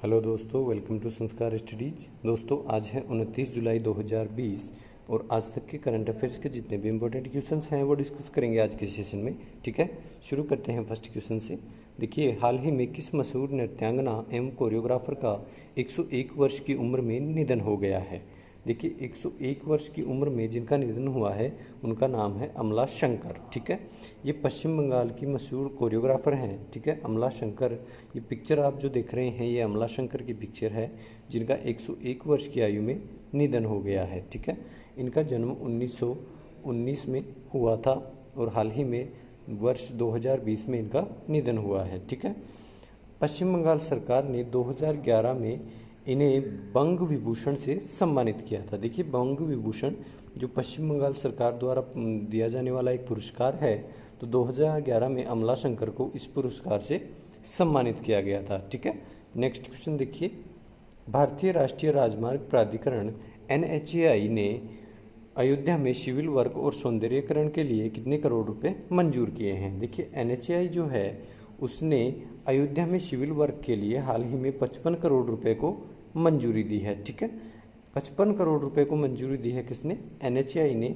Hello दोस्तों, welcome to संस्कार studies. दोस्तों, आज है 29 जुलाई 2020 और आज तक के करंट अफेयर्स के जितने भी इंपॉर्टेंट क्वेश्चंस हैं वो डिस्कस करेंगे आज के सेशन में। ठीक है, शुरू करते हैं फर्स्ट क्वेश्चन से। देखिए, हाल ही में किस मशहूर नृत्यांगना एवं कोरियोग्राफर का 101 वर्ष की उम्र में निधन हो गया है। देखिए, 101 वर्ष की उम्र में जिनका निधन हुआ है उनका नाम है अमला शंकर। ठीक है, ये पश्चिम बंगाल की मशहूर कोरियोग्राफर हैं। ठीक है, अमला शंकर। ये पिक्चर आप जो देख रहे हैं ये अमला शंकर की पिक्चर है जिनका 101 वर्ष की आयु में निधन हो गया है। ठीक है, इनका जन्म 1919 में हुआ था और हाल ही में वर्ष 2020 में इनका निधन हुआ है। ठीक है, पश्चिम बंगाल सरकार ने 2011 में इन्हें बंग विभूषण से सम्मानित किया था। देखिए, बंग विभूषण जो पश्चिम बंगाल सरकार द्वारा दिया जाने वाला एक पुरस्कार है, तो 2011 में अमला शंकर को इस पुरस्कार से सम्मानित किया गया था। ठीक है, नेक्स्ट क्वेश्चन देखिए। भारतीय राष्ट्रीय राजमार्ग प्राधिकरण NHAI ने अयोध्या में सिविल वर्क और सौंदर्यीकरण के लिए कितने करोड़ रुपए मंजूर किए हैं। देखिए, NHAI जो है उसने अयोध्या में सिविल वर्क के लिए हाल ही में 55 करोड़ रुपए को मंजूरी दी है। ठीक है, 55 करोड़ रुपए को मंजूरी दी है किसने? NHAI ने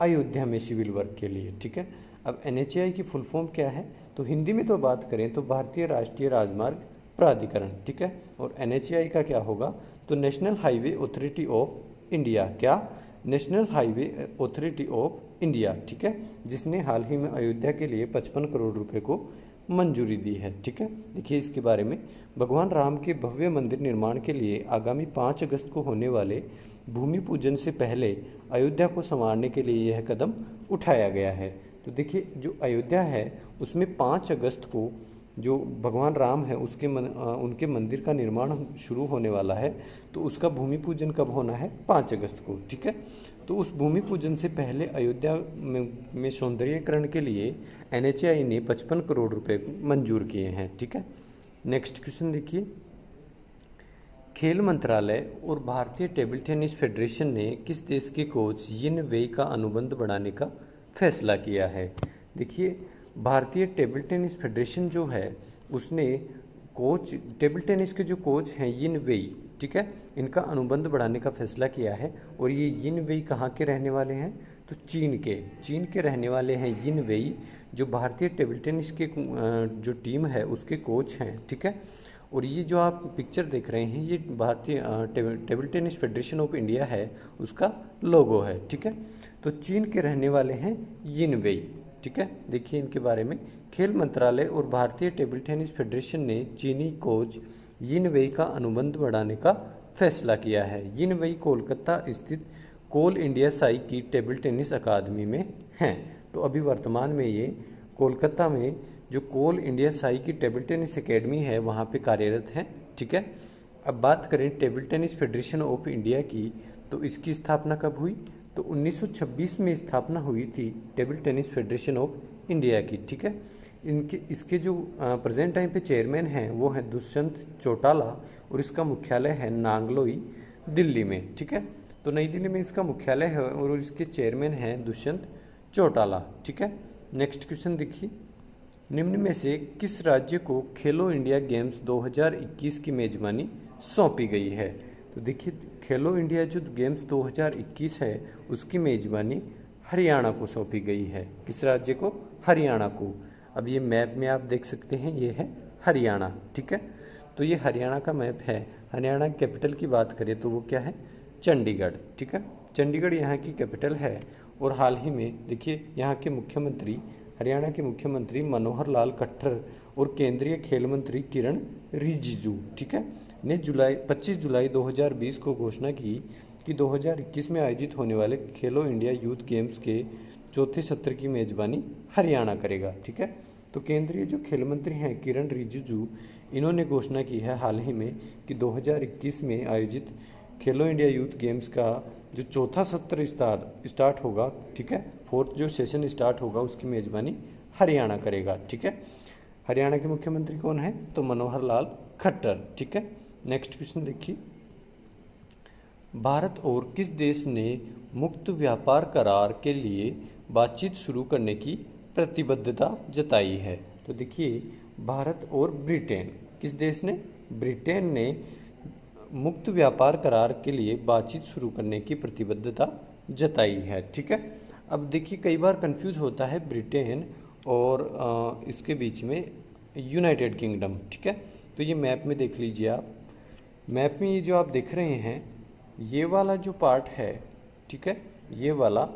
अयोध्या में सिविल वर्क के लिए। ठीक है, अब NHAI की फुल फॉर्म क्या है? तो हिंदी में तो बात करें तो भारतीय राष्ट्रीय राजमार्ग प्राधिकरण। ठीक है, और NHAI का क्या होगा? तो national highway authority of India. क्या? National highway authority of India. ठीक है, जिसने हाल ही में अयोध्या के लिए 55 करोड़ रुपए को मंजूरी दी है। ठीक है, देखिए इसके बारे में। भगवान राम के भव्य मंदिर निर्माण के लिए आगामी 5 अगस्त को होने वाले भूमि पूजन से पहले अयोध्या को संवारने के लिए यह कदम उठाया गया है। तो देखिए, जो अयोध्या है उसमें 5 अगस्त को जो भगवान राम है उनके मंदिर का निर्माण शुरू होने वाला है, तो उसका भूमि पूजन कब होना है? 5 अगस्त को। ठीक है, तो उस भूमि पूजन से पहले अयोध्या में सौंदर्यीकरण के लिए NHAI ने 55 करोड़ रुपए मंजूर किए हैं। ठीक है, नेक्स्ट क्वेश्चन देखिए। खेल मंत्रालय और भारतीय टेबल टेनिस फेडरेशन ने किस देश के कोच यिन वेई का अनुबंध बढ़ाने का फैसला किया है। देखिए, भारतीय टेबल टेनिस फेडरेशन जो है उसने टेबल टेनिस के जो कोच हैं यिन वेई, ठीक है, इनका अनुबंध बढ़ाने का फैसला किया है। और ये यिन वेई कहाँ के रहने वाले हैं? तो चीन के रहने वाले हैं यिन वेई, जो भारतीय टेबल टेनिस के जो टीम है उसके कोच हैं। ठीक है, और ये जो आप पिक्चर देख रहे हैं ये भारतीय table tennis federation of India है, उसका लोगो है। ठीक है, तो चीन के रहने वाले हैं यिन वेई। ठीक है, देखिए इनके बारे में। खेल मंत्रालय और भारतीय टेबल टेनिस फेडरेशन ने चीनी कोच यिन वेई का अनुबंध बढ़ाने का फैसला किया है। यिन वेई कोलकाता स्थित कोल इंडिया साई की टेबल टेनिस अकादमी में हैं। तो अभी वर्तमान में ये कोलकाता में जो कोल इंडिया साई की टेबल टेनिस एकेडमी है वहाँ पे कार्यरत हैं। ठीक है, अब बात करें table tennis federation of India की, तो इसकी स्थापना कब हुई? तो 1926 में स्थापना हुई थी table tennis federation of India की। ठीक है, इसके जो प्रेजेंट टाइम पे चेयरमैन हैं वो है दुष्यंत चौटाला और इसका मुख्यालय है नांगलोई, दिल्ली में। ठीक है, तो नई दिल्ली में इसका मुख्यालय है और इसके चेयरमैन हैं दुष्यंत चौटाला। ठीक है, नेक्स्ट क्वेश्चन देखिए। निम्न में से किस राज्य को खेलो इंडिया गेम्स 2021 की मेजबानी सौंपी गई है? तो देखिए, खेलो इंडिया जो गेम्स 2021 है उसकी मेजबानी हरियाणा को सौंपी गई है। किस राज्य को? हरियाणा को। अब ये मैप में आप देख सकते हैं ये है हरियाणा। ठीक है, तो ये हरियाणा का मैप है। हरियाणा की कैपिटल की बात करें तो वो क्या है? चंडीगढ़। ठीक है, चंडीगढ़ यहाँ की कैपिटल है। और हाल ही में देखिए यहाँ के मुख्यमंत्री, हरियाणा के मुख्यमंत्री मनोहर लाल खट्टर और केंद्रीय खेल मंत्री किरण रिजिजू, ठीक है, ने 25 जुलाई 2020 को घोषणा की कि 2021 में आयोजित होने वाले खेलो इंडिया यूथ गेम्स के चौथे सत्र की मेजबानी हरियाणा करेगा। ठीक है, तो केंद्रीय जो खेल मंत्री हैं किरण रिजिजू, इन्होंने घोषणा की है हाल ही में कि 2021 में आयोजित खेलो इंडिया यूथ गेम्स का जो चौथा सत्र स्टार्ट होगा, ठीक है, फोर्थ जो सेशन स्टार्ट होगा उसकी मेजबानी हरियाणा करेगा। ठीक है, हरियाणा के मुख्यमंत्री कौन है? तो मनोहर लाल खट्टर। ठीक है, नेक्स्ट क्वेश्चन देखिए। भारत और किस देश ने मुक्त व्यापार करार के लिए बातचीत शुरू करने की प्रतिबद्धता जताई है? तो देखिए, भारत और ब्रिटेन, किस देश ने? ब्रिटेन ने मुक्त व्यापार करार के लिए बातचीत शुरू करने की प्रतिबद्धता जताई है। ठीक है, अब देखिए कई बार कंफ्यूज होता है ब्रिटेन और इसके बीच में यूनाइटेड किंगडम। ठीक है, तो ये मैप में देख लीजिए आप, मैप में ये जो आप देख रहे हैं ये वाला जो पार्ट है, ठीक है, ये वाला,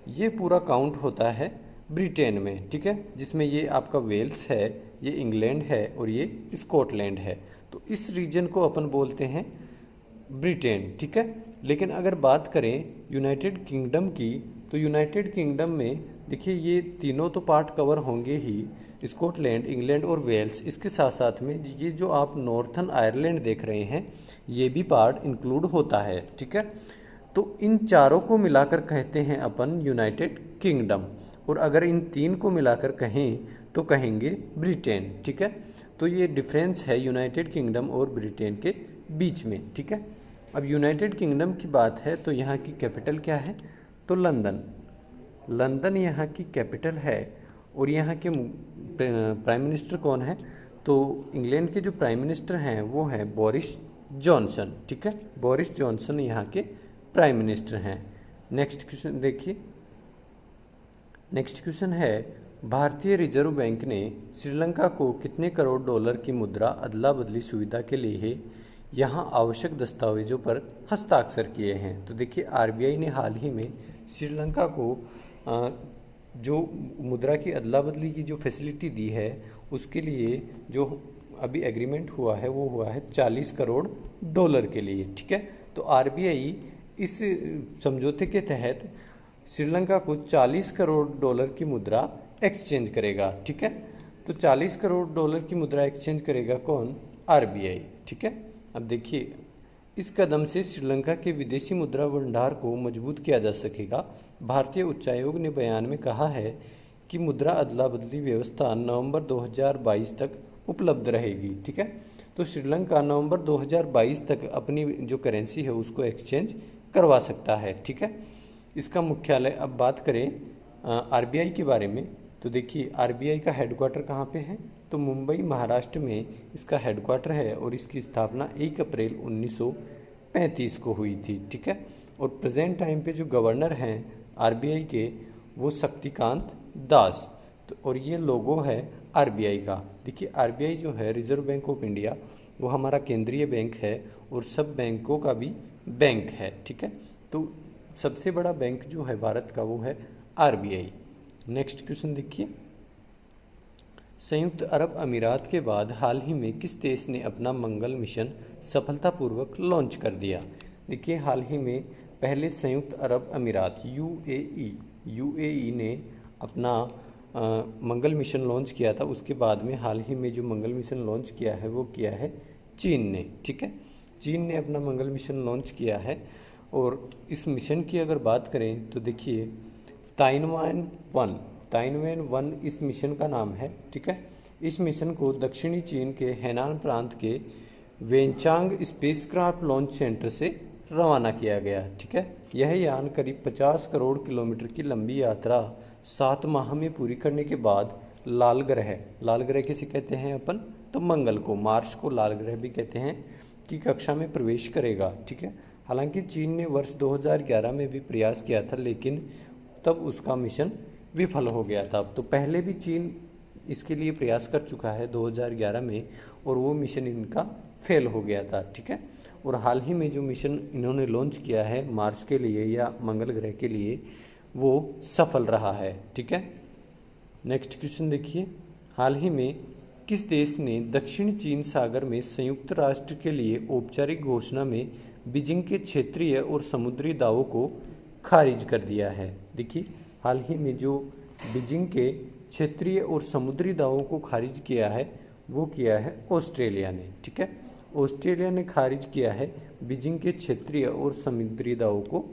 ये पूरा काउंट होता है ब्रिटेन में। ठीक है, जिसमें ये आपका वेल्स है, ये इंग्लैंड है और ये स्कॉटलैंड है। तो इस रीजन को अपन बोलते हैं ब्रिटेन। ठीक है, लेकिन अगर बात करें यूनाइटेड किंगडम की, तो यूनाइटेड किंगडम में देखिए ये तीनों तो पार्ट कवर होंगे ही, स्कॉटलैंड, इंग्लैंड और वेल्स। इसके साथ साथ में ये जो आप नॉर्थन आयरलैंड देख रहे हैं ये भी पार्ट इंक्लूड होता है। ठीक है, तो इन चारों को मिलाकर कहते हैं अपन यूनाइटेड किंगडम, और अगर इन तीन को मिलाकर कहें तो कहेंगे ब्रिटेन। ठीक है, तो ये डिफरेंस है यूनाइटेड किंगडम और ब्रिटेन के बीच में। ठीक है, अब यूनाइटेड किंगडम की बात है तो यहाँ की कैपिटल क्या है, तो लंदन। लंदन यहाँ की कैपिटल है, और यहाँ के प्राइम मिनिस्टर कौन है, तो इंग्लैंड के जो प्राइम मिनिस्टर हैं वो हैं बोरिस जॉनसन। ठीक है, बोरिस जॉनसन यहाँ के प्राइम मिनिस्टर हैं। नेक्स्ट क्वेश्चन देखिए, नेक्स्ट क्वेश्चन है भारतीय रिजर्व बैंक ने श्रीलंका को कितने करोड़ डॉलर की मुद्रा अदला बदली सुविधा के लिए यहाँ आवश्यक दस्तावेजों पर हस्ताक्षर किए हैं। तो देखिए आरबीआई ने हाल ही में श्रीलंका को जो मुद्रा की अदला बदली की जो फैसिलिटी दी है उसके लिए जो अभी एग्रीमेंट हुआ है वो हुआ है 40 करोड़ डॉलर के लिए। ठीक है, तो आरबीआई इस समझौते के तहत श्रीलंका को 40 करोड़ डॉलर की मुद्रा एक्सचेंज करेगा। ठीक है, तो 40 करोड़ डॉलर की मुद्रा एक्सचेंज करेगा कौन, आरबीआई। ठीक है, अब देखिए इस कदम से श्रीलंका के विदेशी मुद्रा भंडार को मजबूत किया जा सकेगा। भारतीय उच्चायोग ने बयान में कहा है कि मुद्रा अदला बदली व्यवस्था नवंबर 2022 तक उपलब्ध रहेगी। ठीक है, तो श्रीलंका नवंबर 2022 तक अपनी जो करेंसी है उसको एक्सचेंज करवा सकता है। ठीक है, इसका मुख्यालय, अब बात करें आरबीआई के बारे में, तो देखिए आरबीआई का हेडक्वार्टर कहाँ पे है, तो मुंबई महाराष्ट्र में इसका हेडक्वार्टर है, और इसकी स्थापना 1 अप्रैल 1935 को हुई थी। ठीक है, और प्रेजेंट टाइम पे जो गवर्नर हैं आरबीआई के वो शक्तिकांत दास। तो और ये लोगो है आरबीआई का। देखिए आरबीआई जो है रिजर्व बैंक ऑफ इंडिया, वो हमारा केंद्रीय बैंक है और सब बैंकों का भी बैंक है। ठीक है, तो सबसे बड़ा बैंक जो है भारत का वो है आरबीआई। नेक्स्ट क्वेश्चन देखिए, संयुक्त अरब अमीरात के बाद हाल ही में किस देश ने अपना मंगल मिशन सफलतापूर्वक लॉन्च कर दिया। देखिए हाल ही में पहले संयुक्त अरब अमीरात यूएई ने अपना मंगल मिशन लॉन्च किया था। उसके बाद में हाल ही में जो मंगल मिशन लॉन्च किया है वो किया है चीन ने। ठीक है, चीन ने अपना मंगल मिशन लॉन्च किया है, और इस मिशन की अगर बात करें तो देखिए ताइनवेन 1 इस मिशन का नाम है। ठीक है, इस मिशन को दक्षिणी चीन के हैनान प्रांत के वेनचांग स्पेसक्राफ्ट लॉन्च सेंटर से रवाना किया गया। ठीक है, यह यान करीब 50 करोड़ किलोमीटर की लंबी यात्रा 7 माह में पूरी करने के बाद लाल ग्रह किसे कहते हैं अपन, तो मंगल को, मार्स को लाल ग्रह भी कहते हैं, की कक्षा में प्रवेश करेगा। ठीक है, हालांकि चीन ने वर्ष 2011 में भी प्रयास किया था, लेकिन तब उसका मिशन विफल हो गया था। तो पहले भी चीन इसके लिए प्रयास कर चुका है 2011 में, और वो मिशन इनका फेल हो गया था। ठीक है, और हाल ही में जो मिशन इन्होंने लॉन्च किया है मार्स के लिए या मंगल ग्रह के लिए वो सफल रहा है। ठीक है, नेक्स्ट क्वेश्चन देखिए, हाल ही में किस देश ने दक्षिण चीन सागर में संयुक्त राष्ट्र के लिए औपचारिक घोषणा में बीजिंग के क्षेत्रीय और समुद्री दावों को खारिज कर दिया है। देखिए हाल ही में जो बीजिंग के क्षेत्रीय और समुद्री दावों को खारिज किया है वो किया है ऑस्ट्रेलिया ने। ठीक है, ऑस्ट्रेलिया ने खारिज किया है बीजिंग के क्षेत्रीय और समुद्री दावों को।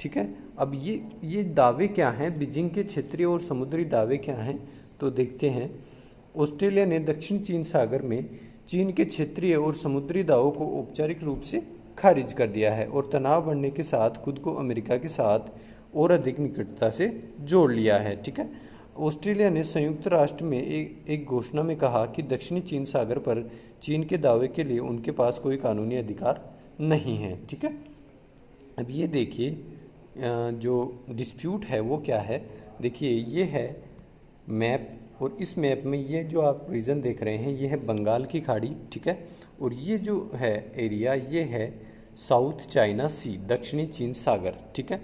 ठीक है, अब ये दावे क्या हैं, बीजिंग के क्षेत्रीय और समुद्री दावे क्या हैं, तो देखते हैं। ऑस्ट्रेलिया ने दक्षिण चीन सागर में चीन के क्षेत्रीय और समुद्री दावों को औपचारिक रूप से खारिज कर दिया है, और तनाव बढ़ने के साथ खुद को अमेरिका के साथ और अधिक निकटता से जोड़ लिया है। ठीक है, ऑस्ट्रेलिया ने संयुक्त राष्ट्र में एक घोषणा में कहा कि दक्षिणी चीन सागर पर चीन के दावे के लिए उनके पास कोई कानूनी अधिकार नहीं है। ठीक है, अब ये देखिए जो डिस्प्यूट है वो क्या है। देखिए ये है मैप, और इस मैप में ये जो आप रीजन देख रहे हैं ये है बंगाल की खाड़ी। ठीक है, और ये जो है एरिया ये है साउथ चाइना सी, दक्षिणी चीन सागर। ठीक है,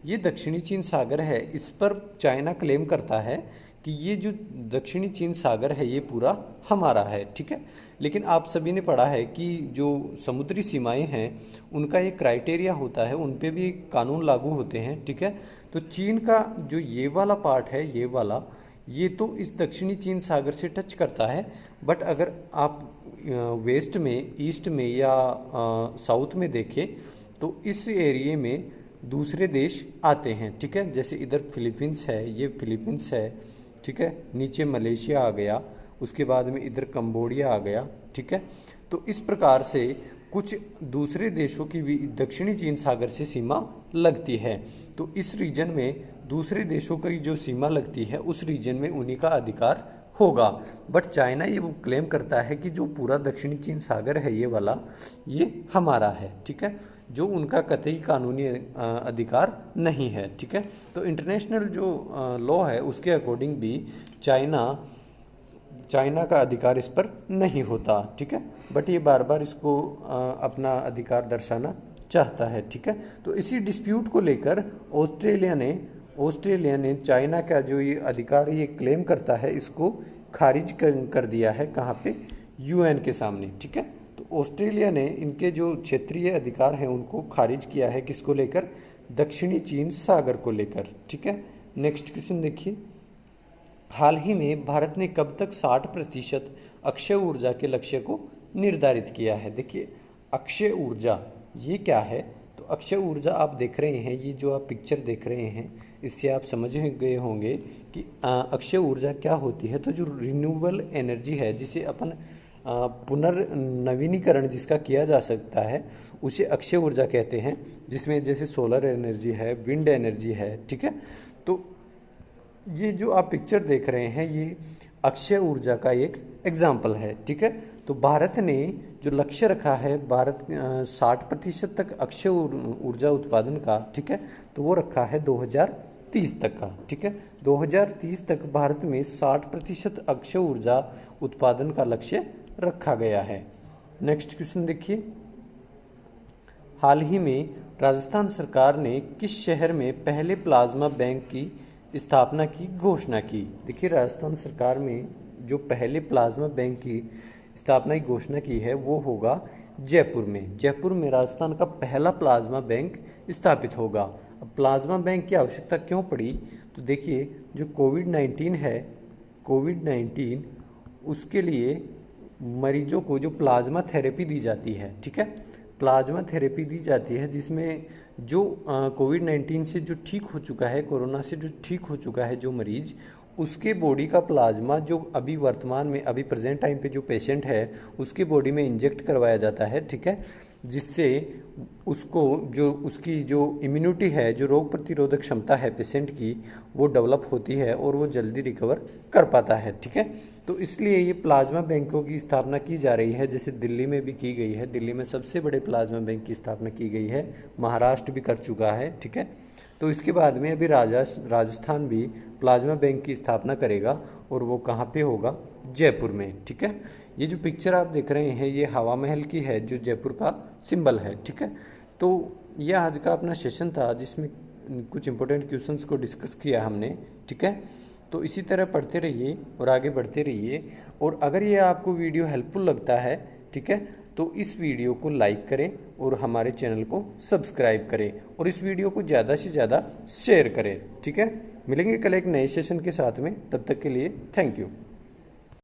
ये दक्षिणी चीन सागर है, इस पर चाइना क्लेम करता है कि ये जो दक्षिणी चीन सागर है ये पूरा हमारा है। ठीक है, लेकिन आप सभी ने पढ़ा है कि जो समुद्री सीमाएं हैं उनका एक क्राइटेरिया होता है, उन पे भी कानून लागू होते हैं। ठीक है, तो चीन का जो ये वाला पार्ट है, ये वाला, ये तो इस दक्षिणी चीन सागर से टच करता है, बट अगर आप वेस्ट में, ईस्ट में या साउथ में देखें तो इस एरिए में दूसरे देश आते हैं। ठीक है, जैसे इधर फिलीपींस है, ये फिलीपींस है। ठीक है, नीचे मलेशिया आ गया, उसके बाद में इधर कंबोडिया आ गया। ठीक है, तो इस प्रकार से कुछ दूसरे देशों की भी दक्षिणी चीन सागर से सीमा लगती है। तो इस रीजन में दूसरे देशों की जो सीमा लगती है उस रीजन में उन्हीं का अधिकार होगा। बट चाइना ये वो क्लेम करता है कि जो पूरा दक्षिणी चीन सागर है ये वाला, ये हमारा है। ठीक है, जो उनका कतई कानूनी अधिकार नहीं है। ठीक है, तो इंटरनेशनल जो लॉ है उसके अकॉर्डिंग भी चाइना का अधिकार इस पर नहीं होता। ठीक है, बट ये बार बार इसको अपना अधिकार दर्शाना चाहता है। ठीक है, तो इसी डिस्प्यूट को लेकर ऑस्ट्रेलिया ने चाइना का जो ये अधिकार ये क्लेम करता है इसको खारिज कर दिया है। कहाँ पे? यूएन के सामने। ठीक है, तो ऑस्ट्रेलिया ने इनके जो क्षेत्रीय अधिकार हैं उनको खारिज किया है, किसको लेकर? दक्षिणी चीन सागर को लेकर। ठीक है, नेक्स्ट क्वेश्चन देखिए, हाल ही में भारत ने कब तक 60% अक्षय ऊर्जा के लक्ष्य को निर्धारित किया है? देखिए अक्षय ऊर्जा ये क्या है? तो अक्षय ऊर्जा आप देख रहे हैं, ये जो आप पिक्चर देख रहे हैं इससे आप समझ गए होंगे कि अक्षय ऊर्जा क्या होती है। तो जो रिन्यूएबल एनर्जी है जिसे अपन पुनर्नवीनीकरण जिसका किया जा सकता है उसे अक्षय ऊर्जा कहते हैं, जिसमें जैसे सोलर एनर्जी है, विंड एनर्जी है। ठीक है, तो ये जो आप पिक्चर देख रहे हैं ये अक्षय ऊर्जा का एक एग्जाम्पल है। ठीक है, तो भारत ने जो लक्ष्य रखा है, भारत 60% तक अक्षय ऊर्जा उत्पादन का, ठीक है, तो वो रखा है 2030 तक का। ठीक है, 2030 तक भारत में 60% अक्षय ऊर्जा उत्पादन का लक्ष्य रखा गया है। नेक्स्ट क्वेश्चन देखिए, हाल ही में राजस्थान सरकार ने किस शहर में पहले प्लाज्मा बैंक की स्थापना की घोषणा की? देखिए राजस्थान सरकार में जो पहले प्लाज्मा बैंक की स्थापना की घोषणा की है वो होगा जयपुर में। जयपुर में राजस्थान का पहला प्लाज्मा बैंक स्थापित होगा। अब प्लाज्मा बैंक की आवश्यकता क्यों पड़ी? तो देखिए जो कोविड-19 है, कोविड-19 उसके लिए मरीजों को जो प्लाज्मा थेरेपी दी जाती है, ठीक है, प्लाज्मा थेरेपी दी जाती है जिसमें जो कोविड-19 से जो ठीक हो चुका है, कोरोना से जो ठीक हो चुका है जो मरीज, उसके बॉडी का प्लाज्मा जो अभी वर्तमान में अभी प्रेजेंट टाइम पे जो पेशेंट है उसके बॉडी में इंजेक्ट करवाया जाता है। ठीक है, जिससे उसको जो उसकी जो इम्यूनिटी है, जो रोग प्रतिरोधक क्षमता है पेशेंट की, वो डेवलप होती है और वो जल्दी रिकवर कर पाता है। ठीक है, तो इसलिए ये प्लाज्मा बैंकों की स्थापना की जा रही है, जैसे दिल्ली में भी की गई है। दिल्ली में सबसे बड़े प्लाज्मा बैंक की स्थापना की गई है, महाराष्ट्र भी कर चुका है। ठीक है, तो इसके बाद में अभी राजस्थान भी प्लाज्मा बैंक की स्थापना करेगा और वो कहाँ पे होगा? जयपुर में। ठीक है, ये जो पिक्चर आप देख रहे हैं ये हवा महल की है जो जयपुर का सिंबल है। ठीक है, तो ये आज का अपना सेशन था जिसमें कुछ इंपॉर्टेंट क्वेश्चंस को डिस्कस किया हमने। ठीक है, तो इसी तरह पढ़ते रहिए और आगे बढ़ते रहिए, और अगर ये आपको वीडियो हेल्पफुल लगता है, ठीक है, तो इस वीडियो को लाइक करें और हमारे चैनल को सब्सक्राइब करें और इस वीडियो को ज़्यादा से ज़्यादा शेयर करें। ठीक है, मिलेंगे कल एक नए सेशन के साथ में, तब तक के लिए थैंक यू।